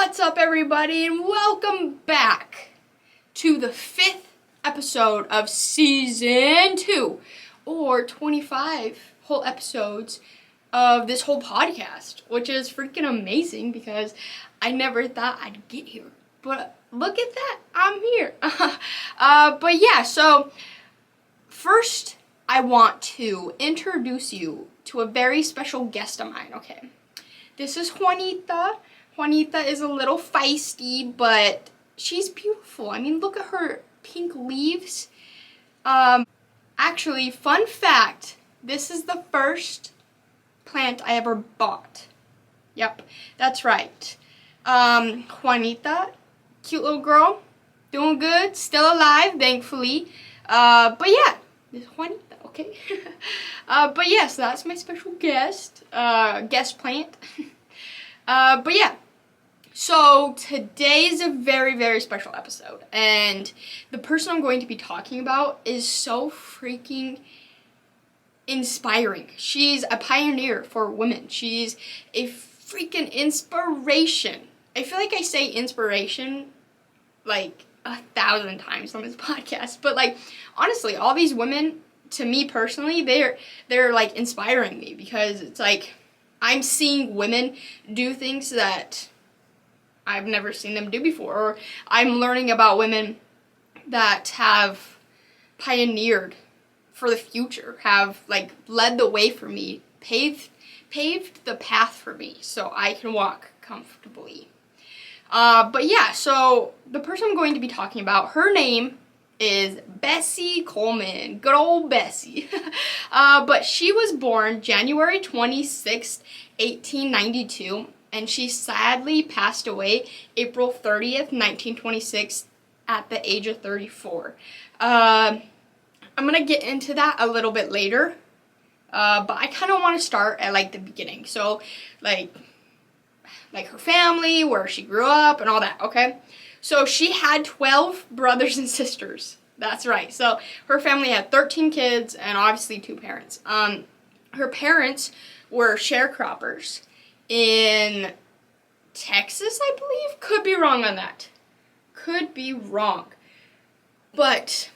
What's up, everybody, and welcome back to the 5th episode of Season 2, or 25 whole episodes of this whole podcast, which is freaking amazing because I never thought I'd get here. But look at that, I'm here. But yeah, so first I want to introduce you to a very special guest of mine, okay? This is Juanita. Juanita is a little feisty, but she's beautiful. I mean, look at her pink leaves. Actually, fun fact, this is the first plant I ever bought. Yep, that's right. Juanita, cute little girl, doing good, still alive, thankfully. But yeah, this is Juanita, okay? But yes, that's my special guest plant. But yeah. So today's a very, very special episode, and the person I'm going to be talking about is so freaking inspiring. She's a pioneer for women. She's a freaking inspiration. I feel like I say inspiration like 1,000 times on this podcast, but like honestly, all these women, to me personally, they're like inspiring me because it's like I'm seeing women do things that I've never seen them do before, or I'm learning about women that have pioneered for the future, have like led the way for me, paved the path for me so I can walk comfortably. But yeah, so the person I'm going to be talking about, her name is Bessie Coleman, good old Bessie. But she was born January 26th, 1892. And she sadly passed away April 30th, 1926 at the age of 34. I'm going to get into that a little bit later, but I kind of want to start at like the beginning. So like her family, where she grew up and all that, okay? So she had 12 brothers and sisters. That's right. So her family had 13 kids and obviously 2 parents. Her parents were sharecroppers in Texas, I believe. Could be wrong on that. Could be wrong. But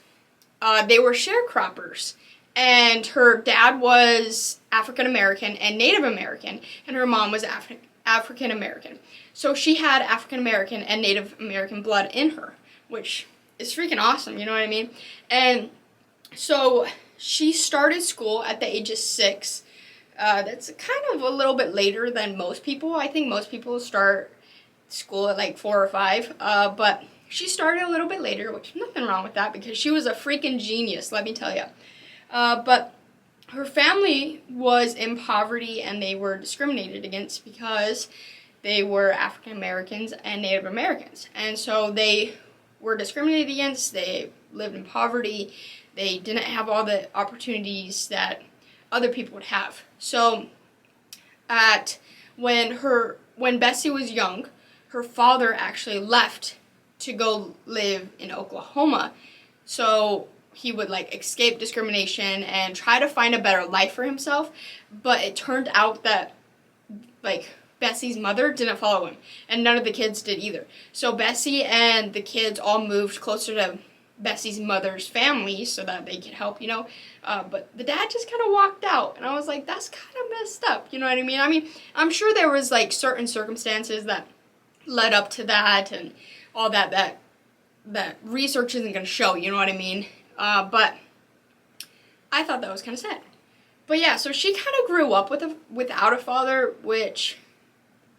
they were sharecroppers. And her dad was African American and Native American, and her mom was African American. So she had African American and Native American blood in her, which is freaking awesome, you know what I mean? And so she started school at the age of 6. That's kind of a little bit later than most people. I think most people start school at like 4 or 5. But she started a little bit later, which nothing wrong with that because she was a freaking genius, let me tell you. But her family was in poverty and they were discriminated against because they were African Americans and Native Americans. And so they were discriminated against. They lived in poverty. They didn't have all the opportunities that other people would have. So when Bessie was young, her father actually left to go live in Oklahoma. So he would like escape discrimination and try to find a better life for himself. But it turned out that like Bessie's mother didn't follow him, and none of the kids did either. So Bessie and the kids all moved closer to Bessie's mother's family so that they could help, you know. But the dad just kind of walked out, and I was like, that's kind of messed up, you know what I mean? I mean, I'm sure there was like certain circumstances that led up to that and all that research isn't going to show, you know what I mean? But I thought that was kind of sad. But yeah, so she kind of grew up without a father, which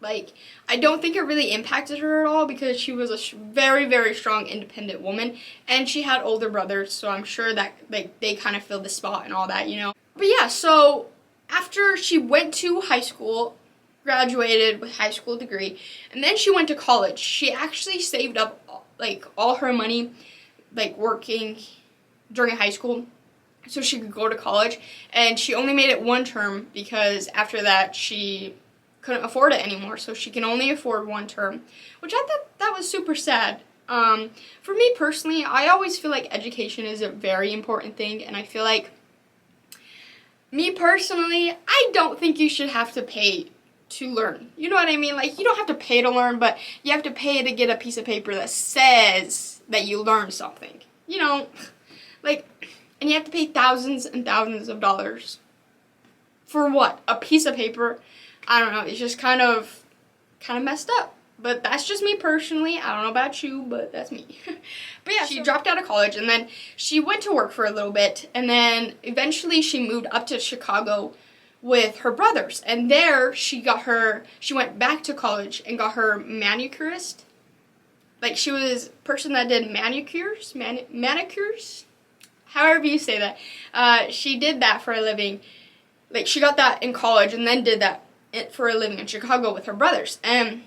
like I don't think it really impacted her at all because she was a very, very strong, independent woman, and she had older brothers, so I'm sure that like they kind of filled the spot and all that, you know. But yeah, so after she went to high school, graduated with high school degree, and then she went to college. She actually saved up like all her money, like working during high school, so she could go to college, and she only made it 1 term because after that she couldn't afford it anymore, so she can only afford 1 term, which I thought that was super sad. For me personally, I always feel like education is a very important thing, and I feel like, me personally, I don't think you should have to pay to learn. You know what I mean? Like, you don't have to pay to learn, but you have to pay to get a piece of paper that says that you learned something. You know, like, and you have to pay thousands and thousands of dollars for what? A piece of paper? I don't know. It's just kind of messed up. But that's just me personally. I don't know about you, but that's me. But yeah, she dropped out of college, and then she went to work for a little bit, and then eventually she moved up to Chicago with her brothers. And there she went back to college and got her manicurist. Like, she was a person that did manicures, however you say that. She did that for a living. Like, she got that in college and then did that for a living in Chicago with her brothers. And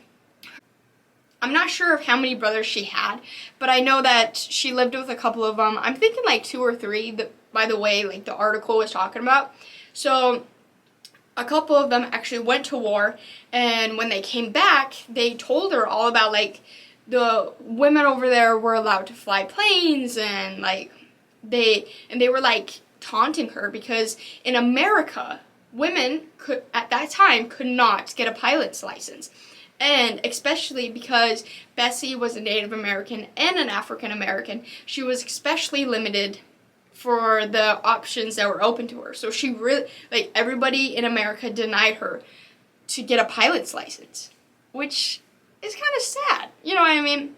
I'm not sure of how many brothers she had, but I know that she lived with a couple of them. I'm thinking like 2 or 3, by the way, like the article was talking about. So a couple of them actually went to war, and when they came back, they told her all about, like, the women over there were allowed to fly planes, and like they were like taunting her because in America, women at that time could not get a pilot's license. And especially because Bessie was a Native American and an African American, she was especially limited for the options that were open to her. So she really, like, everybody in America denied her to get a pilot's license, which is kind of sad, you know what I mean?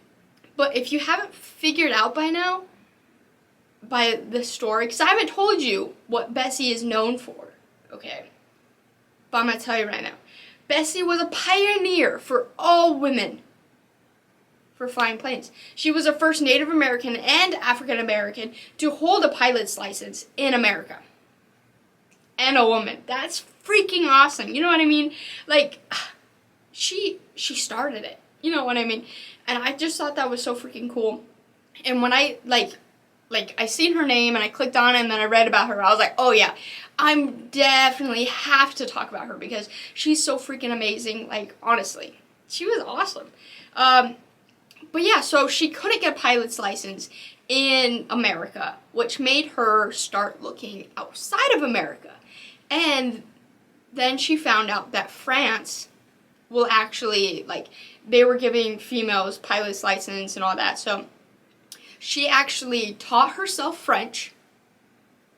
But if you haven't figured out by now, by the story, because I haven't told you what Bessie is known for, okay? But I'm going to tell you right now. Bessie was a pioneer for all women for flying planes. She was the first Native American and African American to hold a pilot's license in America. And a woman. That's freaking awesome. You know what I mean? Like, she started it. You know what I mean? And I just thought that was so freaking cool. And when I, I seen her name and I clicked on it and then I read about her, I was like, oh yeah, I'm definitely have to talk about her because she's so freaking amazing. Like, honestly, she was awesome. But yeah, so she couldn't get a pilot's license in America, which made her start looking outside of America. And then she found out that France will actually, like, they were giving females pilot's license and all that. So she actually taught herself French,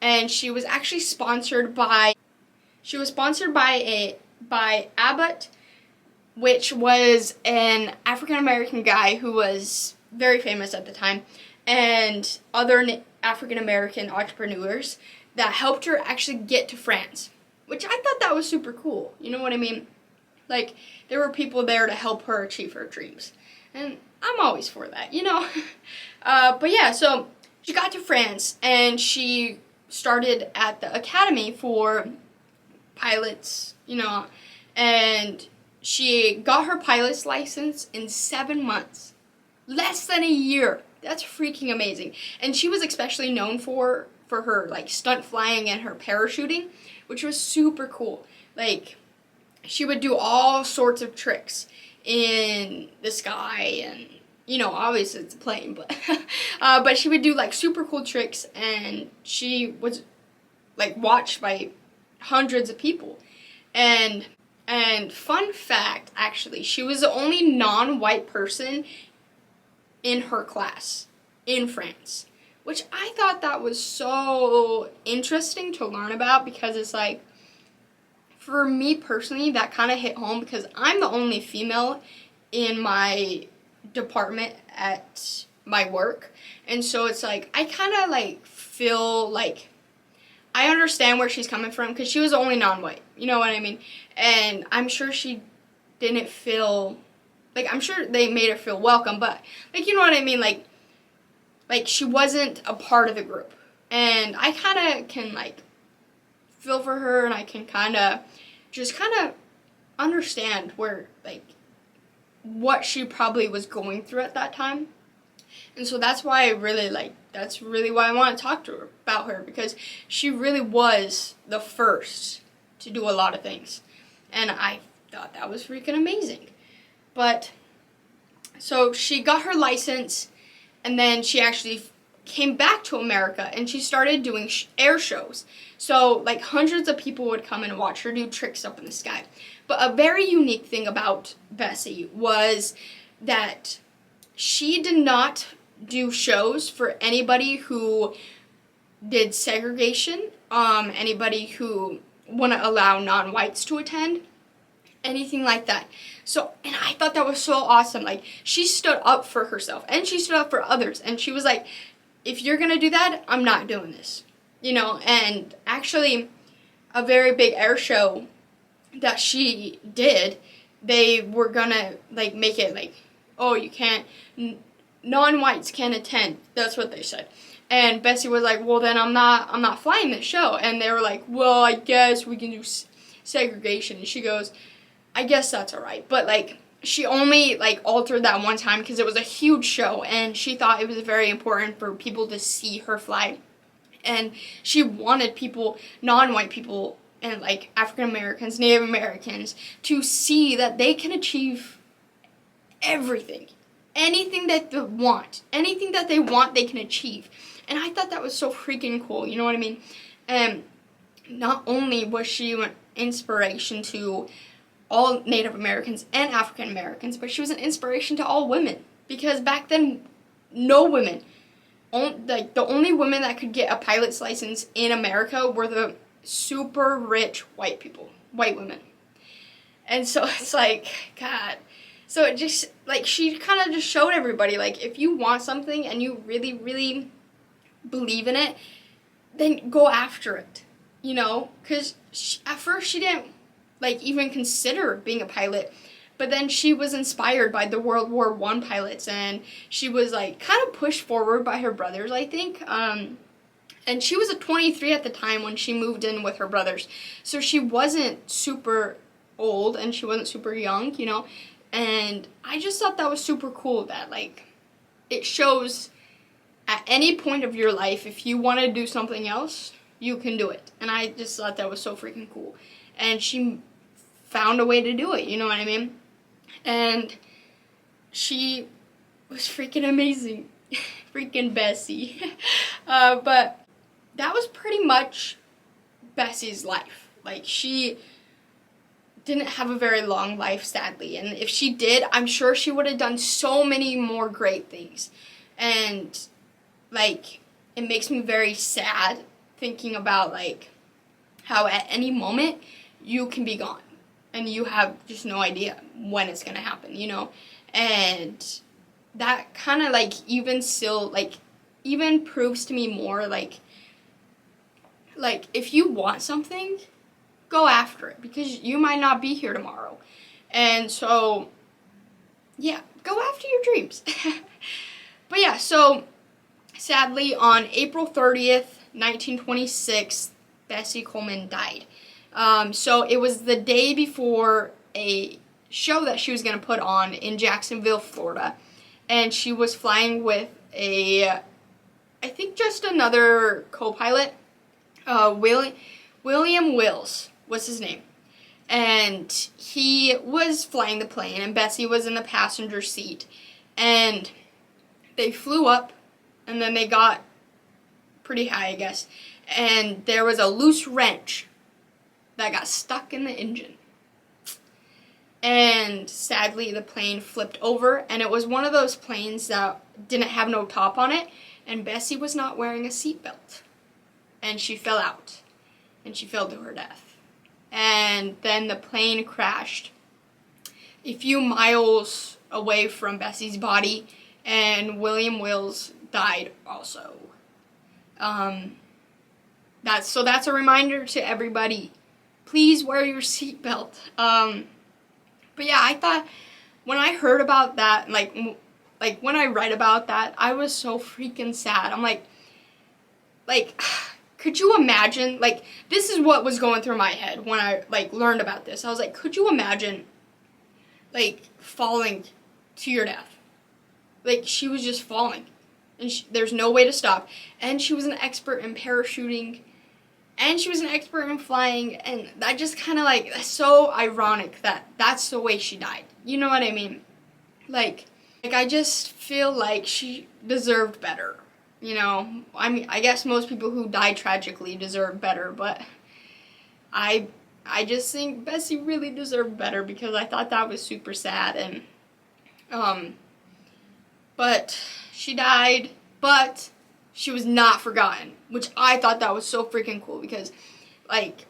and she was actually sponsored by Abbott, which was an African American guy who was very famous at the time, and other African American entrepreneurs that helped her actually get to France, which I thought that was super cool. You know what I mean? Like, there were people there to help her achieve her dreams, and I'm always for that, you know? But yeah, so she got to France, and she started at the academy for pilots, you know, and she got her pilot's license in 7 months. Less than a year. That's freaking amazing. And she was especially known for her, like, stunt flying and her parachuting, which was super cool. Like, she would do all sorts of tricks in the sky, and, you know, obviously it's a plane, but she would do, like, super cool tricks, and she was, like, watched by hundreds of people. And fun fact, actually, she was the only non-white person in her class in France, which I thought that was so interesting to learn about, because it's like, for me personally, that kind of hit home because I'm the only female in my department at my work. And so it's like, I kind of like feel like I understand where she's coming from because she was the only non-white. You know what I mean? And I'm sure she didn't feel, like, I'm sure they made her feel welcome, but, like, you know what I mean? Like she wasn't a part of the group. And I kind of can, like, feel for her, and I can kind of understand where, like, what she probably was going through at that time. And so that's why that's really why I want to talk to her about her, because she really was the first to do a lot of things. And I thought that was freaking amazing. But so she got her license, and then she actually came back to America and she started doing air shows. So like hundreds of people would come and watch her do tricks up in the sky. But a very unique thing about Bessie was that she did not do shows for anybody who did segregation, anybody who wouldn't allow non-whites to attend, anything like that. So, and I thought that was so awesome. Like, she stood up for herself and she stood up for others, and she was like, if you're gonna do that, I'm not doing this, you know. And actually, a very big air show that she did, they were gonna like make it like, oh, you can't, non-whites can't attend. That's what they said. And Bessie was like, well, then I'm not flying this show. And they were like, well, I guess we can do segregation. And she goes, I guess that's all right. But like, she only like altered that one time because it was a huge show and she thought it was very important for people to see her fly. And she wanted people, non-white people, and like African Americans, Native Americans, to see that they can achieve everything. Anything that they want. Anything that they want, they can achieve. And I thought that was so freaking cool, you know what I mean? And not only was she an inspiration to all Native Americans and African Americans, but she was an inspiration to all women. Because back then, no women, like the only women that could get a pilot's license in America were the super rich white people, white women. And so it's like, God. So it just, like, she kind of just showed everybody, like, if you want something and you really, really believe in it, then go after it, you know? Because at first she didn't, like, even consider being a pilot. But then she was inspired by the World War I pilots, and she was, like, kind of pushed forward by her brothers, I think. And she was a 23 at the time when she moved in with her brothers. So she wasn't super old, and she wasn't super young, you know? And I just thought that was super cool that, like, it shows at any point of your life, if you want to do something else, you can do it. And I just thought that was so freaking cool. And she found a way to do it, you know what I mean? And she was freaking amazing. Freaking Bessie. But that was pretty much Bessie's life. Like, she didn't have a very long life, sadly. And if she did, I'm sure she would have done so many more great things. And, like, it makes me very sad thinking about, like, how at any moment you can be gone. And you have just no idea when it's going to happen, you know? And that kind of, like, even still, like, even proves to me more, like, if you want something, go after it, because you might not be here tomorrow. And so, yeah, go after your dreams. But yeah, so sadly on April 30th, 1926, Bessie Coleman died. So it was the day before a show that she was going to put on in Jacksonville, Florida. And she was flying with I think just another co-pilot, William Wills was his name. And he was flying the plane, and Bessie was in the passenger seat. And they flew up, and then they got pretty high, I guess. And there was a loose wrench that got stuck in the engine. And sadly, the plane flipped over, and it was one of those planes that didn't have no top on it, and Bessie was not wearing a seatbelt. And she fell out, and she fell to her death. And then the plane crashed a few miles away from Bessie's body, and William Wills died also. That's a reminder to everybody. Please wear your seatbelt. But yeah, I thought when I heard about that, like when I read about that, I was so freaking sad. I'm like, could you imagine? Like, this is what was going through my head when I learned about this. I was like, could you imagine falling to your death? Like, she was just falling, and there's no way to stop. And she was an expert in parachuting, and she was an expert in flying, and that just kind of that's so ironic that that's the way she died. You know what I mean? Like I just feel like she deserved better. you know, I mean, I guess most people who die tragically deserve better, but I I just think Bessie really deserved better because I thought that was super sad. And um but she died, but she was not forgotten, which I thought that was so freaking cool because like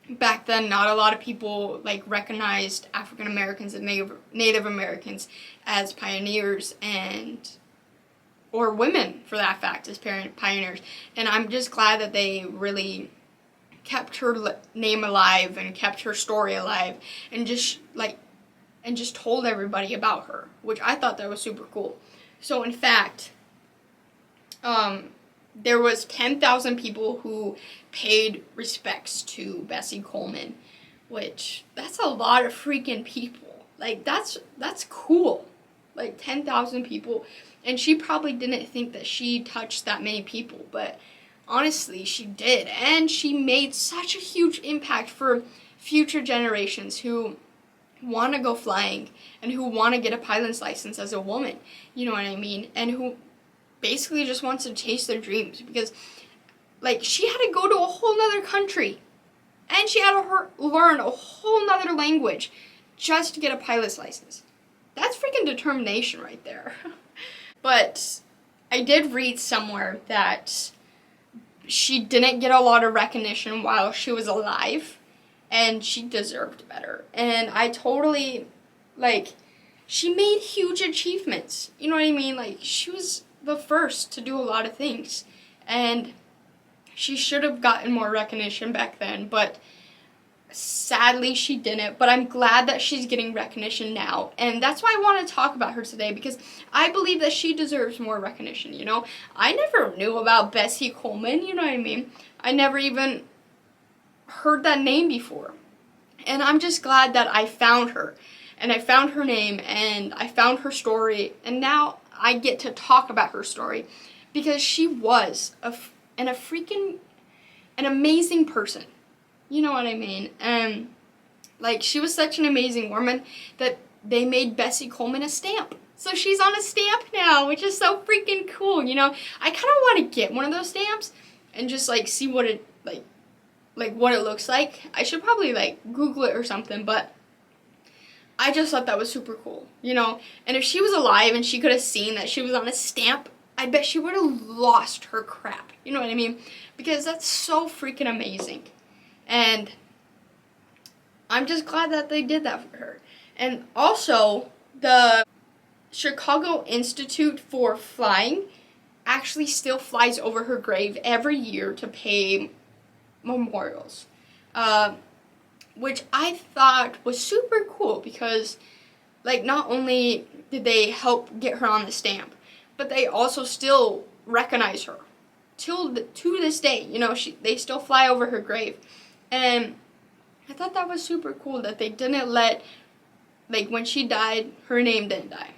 back then not a lot of people like recognized African Americans and Native Americans as pioneers, and or women for that fact as pioneers. And I'm just glad that they really kept her name alive and kept her story alive, and just told everybody about her, which I thought that was super cool. So in fact, there was 10,000 people who paid respects to Bessie Coleman, which that's a lot of freaking people. Like that's cool. Like 10,000 people, and she probably didn't think that she touched that many people, but honestly, she did, and she made such a huge impact for future generations who want to go flying and who want to get a pilot's license as a woman, you know what I mean, and who basically just wants to chase their dreams, because like she had to go to a whole nother country and she had to learn a whole nother language just to get a pilot's license. That's freaking determination right there. But I did read somewhere that she didn't get a lot of recognition while she was alive, and she deserved better. And I totally, like, she made huge achievements. You know what I mean? Like, she was the first to do a lot of things, and she should have gotten more recognition back then, but sadly she didn't. But I'm glad that she's getting recognition now, and that's why I want to talk about her today, because I believe that she deserves more recognition, you know? I never knew about Bessie Coleman, you know what I mean? I never even heard that name before, and I'm just glad that I found her, and I found her name, and I found her story, and now I get to talk about her story, because she was an amazing person. You know what I mean? And like, she was such an amazing woman that they made Bessie Coleman a stamp. So she's on a stamp now, which is so freaking cool, you know? I kind of want to get one of those stamps and just like see what it like what it looks like. I should probably like Google it or something, but I just thought that was super cool, you know? And if she was alive and she could have seen that she was on a stamp, I bet she would have lost her crap. You know what I mean? Because that's so freaking amazing. And I'm just glad that they did that for her. And also, the Chicago Institute for Flying actually still flies over her grave every year to pay memorials, which I thought was super cool, because like, not only did they help get her on the stamp, but they also still recognize her to this day. You know, they still fly over her grave. And I thought that was super cool that they didn't let, like, when she died, her name didn't die.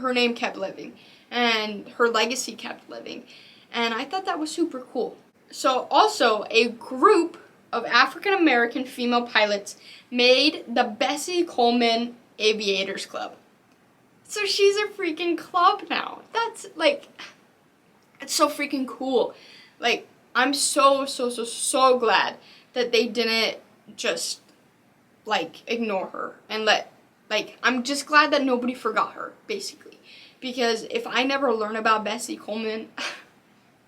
Her name kept living, and her legacy kept living. And I thought that was super cool. So also, a group of African American female pilots made the Bessie Coleman Aviators Club. So she's a freaking club now. That's like, it's so freaking cool. Like, I'm so glad that they didn't just like ignore her and I'm just glad that nobody forgot her, basically. Because if I never learn about Bessie Coleman,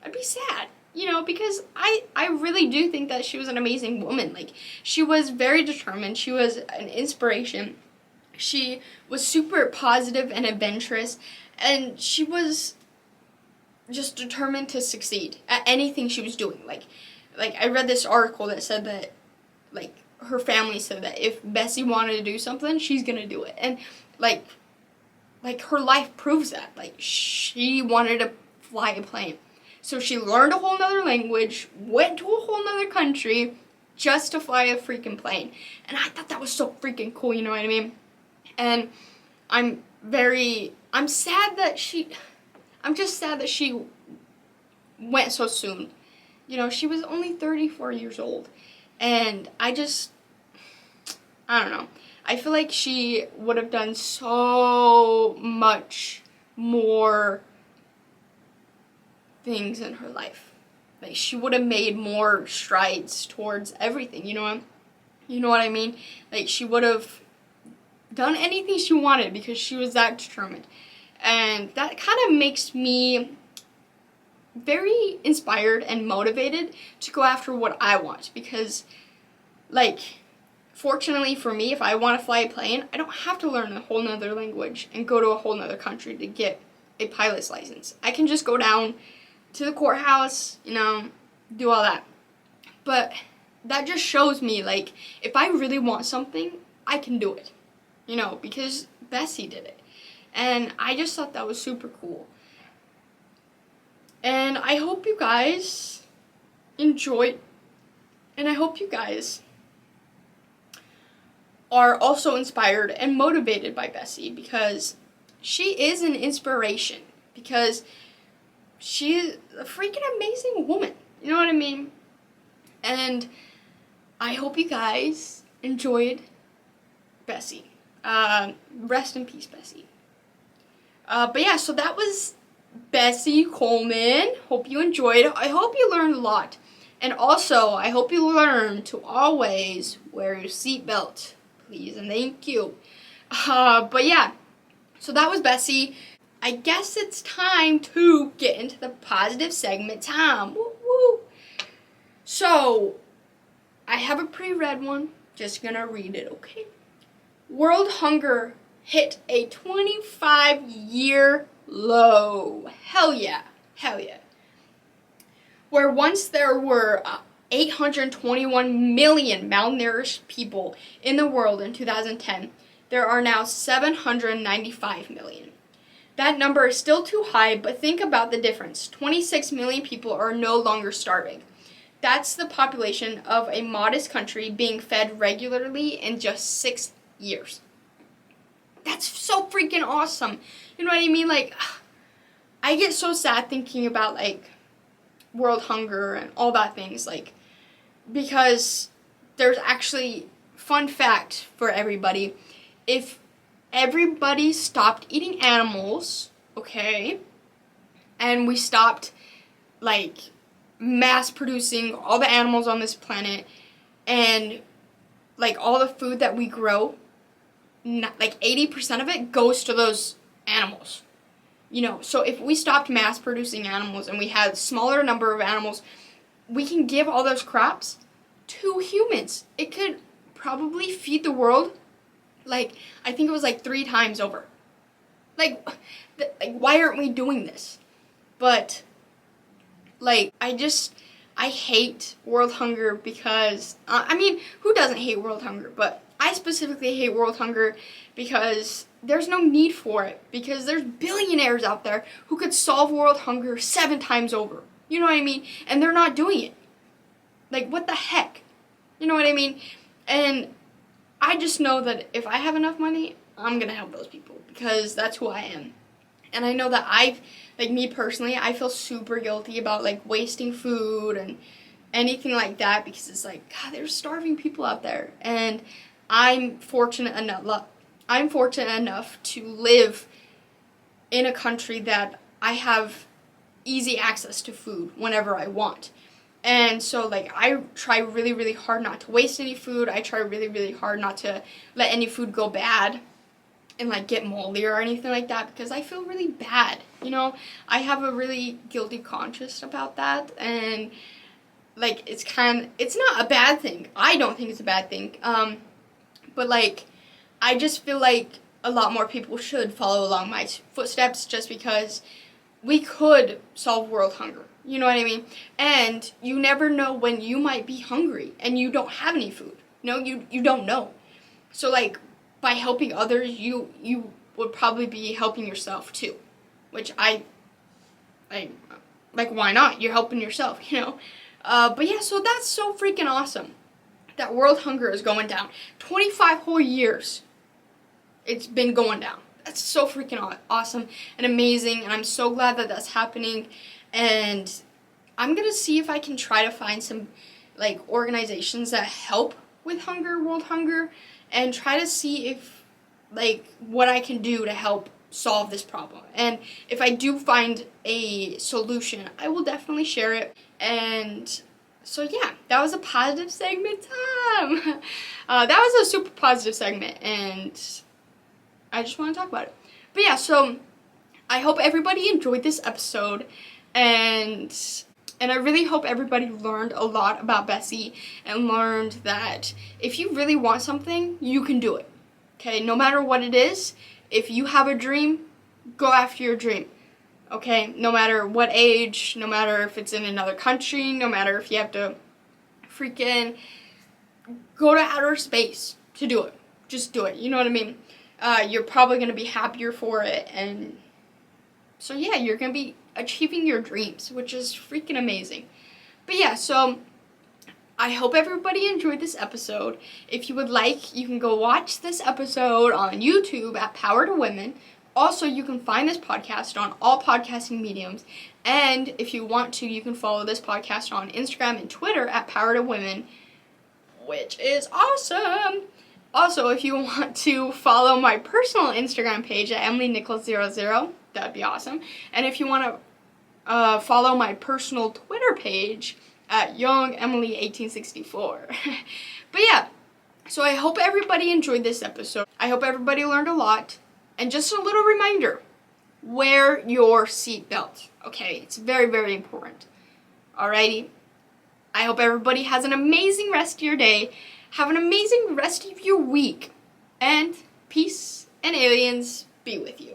I'd be sad, you know, because I really do think that she was an amazing woman. Like, she was very determined. She was an inspiration. She was super positive and adventurous, and she was just determined to succeed at anything she was doing. Like I read this article that said that, like, her family said that if Bessie wanted to do something, she's gonna do it. And like her life proves that. Like, she wanted to fly a plane, so she learned a whole nother language, went to a whole nother country just to fly a freaking plane. And I thought that was so freaking cool, you know what I mean? And I'm sad that I'm just sad that she went so soon. You know, she was only 34 years old. And I don't know. I feel like she would have done so much more things in her life. Like, she would have made more strides towards everything, you know what I mean? Like, she would have done anything she wanted because she was that determined. And that kind of makes me very inspired and motivated to go after what I want, because, like, fortunately for me, if I want to fly a plane, I don't have to learn a whole nother language and go to a whole nother country to get a pilot's license. I can just go down to the courthouse, do all that. But that just shows me, like, if I really want something, I can do it, because Bessie did it. And I just thought that was super cool. And I hope you guys enjoyed, and I hope you guys are also inspired and motivated by Bessie, because she is an inspiration, because she's a freaking amazing woman, you know what I mean? And I hope you guys enjoyed Bessie. Rest in peace, Bessie. But yeah, so that was Bessie Coleman. Hope you enjoyed. I hope you learned a lot. And also, I hope you learn to always wear your seatbelt, please, and thank you. But yeah, so that was Bessie. I guess it's time to get into the positive segment time. Woo woo. So, I have a pre-read one. Just gonna read it, okay? World hunger hit a 25-year low. Hell yeah. Hell yeah. Where once there were 821 million malnourished people in the world in 2010, there are now 795 million. That number is still too high, but think about the difference. 26 million people are no longer starving. That's the population of a modest country being fed regularly in just 6 years. That's so freaking awesome. You know what I mean? Like, I get so sad thinking about, like, world hunger and all that things, like, because there's actually, fun fact for everybody, if everybody stopped eating animals, okay, and we stopped, like, mass producing all the animals on this planet, and, like, all the food that we grow, like 80% of it goes to those animals. So if we stopped mass producing animals and we had a smaller number of animals, we can give all those crops to humans. It could probably feed the world, like, I think it was like 3 times over. Like, why aren't we doing this? But, like, I hate world hunger because, who doesn't hate world hunger? But I specifically hate world hunger because there's no need for it. Because there's billionaires out there who could solve world hunger 7 times over. You know what I mean? And they're not doing it. Like, what the heck? You know what I mean? And I just know that if I have enough money, I'm going to help those people. Because that's who I am. And I know that me personally, I feel super guilty about, like, wasting food and anything like that. Because it's like, God, there's starving people out there. And I'm fortunate enough to live in a country that I have easy access to food whenever I want. And so, like, I try really, really hard not to waste any food. I try really, really hard not to let any food go bad and, like, get moldy or anything like that, because I feel really bad, I have a really guilty conscience about that, and, like, it's not a bad thing. I don't think it's a bad thing, but, like, I just feel like a lot more people should follow along my footsteps, just because we could solve world hunger. You know what I mean? And you never know when you might be hungry and you don't have any food. You don't know. So, like, by helping others, you would probably be helping yourself too. Which like, why not? You're helping yourself, But yeah, so that's so freaking awesome that world hunger is going down. 25 whole years it's been going down. That's so freaking awesome and amazing, and I'm so glad that that's happening. And I'm going to see if I can try to find some, like, organizations that help with world hunger, and try to see if, like, what I can do to help solve this problem. And if I do find a solution, I will definitely share it. And so yeah, that was a positive segment time. That was a super positive segment, and I just want to talk about it. But yeah, so I hope everybody enjoyed this episode, and I really hope everybody learned a lot about Bessie and learned that if you really want something, you can do it. Okay, no matter what it is, if you have a dream, go after your dream. Okay, no matter what age, no matter if it's in another country, no matter if you have to freaking go to outer space to do it. Just do it, you know what I mean? You're probably going to be happier for it, and so yeah, you're going to be achieving your dreams, which is freaking amazing. But yeah, so I hope everybody enjoyed this episode. If you would like, you can go watch this episode on YouTube at Power to Women. Also, you can find this podcast on all podcasting mediums. And if you want to, you can follow this podcast on Instagram and Twitter at Power to Women, which is awesome. Also, if you want to follow my personal Instagram page at EmilyNichols00, that'd be awesome. And if you want to follow my personal Twitter page at YoungEmily1864. But yeah, so I hope everybody enjoyed this episode. I hope everybody learned a lot. And just a little reminder, wear your seatbelt, okay? It's very, very important. Alrighty? I hope everybody has an amazing rest of your day. Have an amazing rest of your week. And peace and aliens be with you.